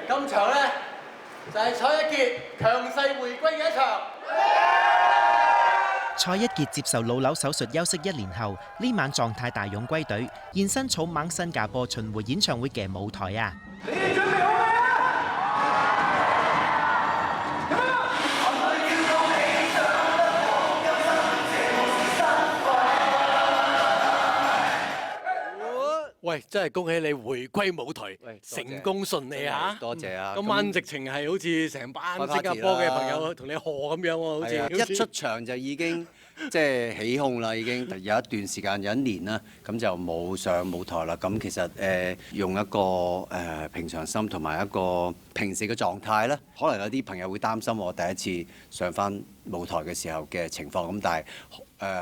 今場咧就係蔡一傑強勢回歸嘅一場。蔡一傑接受腦瘤手術休息1年後，呢晚狀態大勇歸隊，現身草蜢新加坡巡迴演唱會嘅舞台啊！你哋準備好未喂，真係恭喜你回歸舞台，成功順利啊！多謝啊！今晚直情係好似成班新加坡嘅朋友同你賀咁樣喎，好似一出場就已經即係起哄啦，已經有一段時間有1年啦，咁就冇上舞台啦。咁其實用一個平常心同埋一個平時嘅狀態咧，可能有啲朋友會擔心我第一次上翻舞台嘅時候嘅情況，咁但係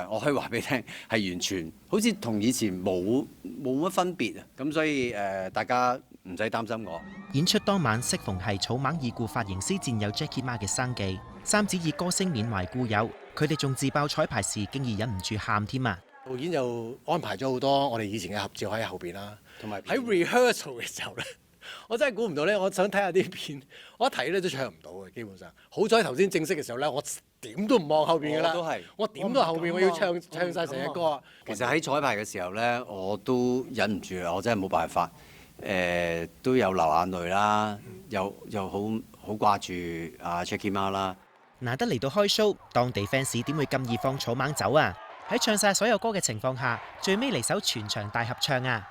我可以話俾你聽，係完全好似同以前冇乜分別啊！咁所以大家唔使擔心我。演出當晚適逢係草蜢已故髮型師戰友 Jackie Ma 嘅生忌，三子以歌聲緬懷故友，佢哋仲自爆彩排時竟然忍唔住喊添啊！導演又安排咗好多我哋以前嘅合照喺後邊啦，同埋喺 rehearsal 嘅時候咧，我真係估唔到咧，我想睇下啲片，我一睇咧都唱唔到嘅，基本上。好彩頭先正式嘅時候咧，我點都唔望後邊㗎啦，我點都後邊我要唱晒成隻歌啊！其實喺彩排嘅時候咧，我都忍唔住啊！我真係冇辦法，都有流眼淚啦，又好掛住阿 Jackie Ma 啦。難得嚟到開 show，當地 fans 點會咁易放草蜢走啊？喺唱晒所有歌嘅情況下，最尾嚟首全場大合唱啊！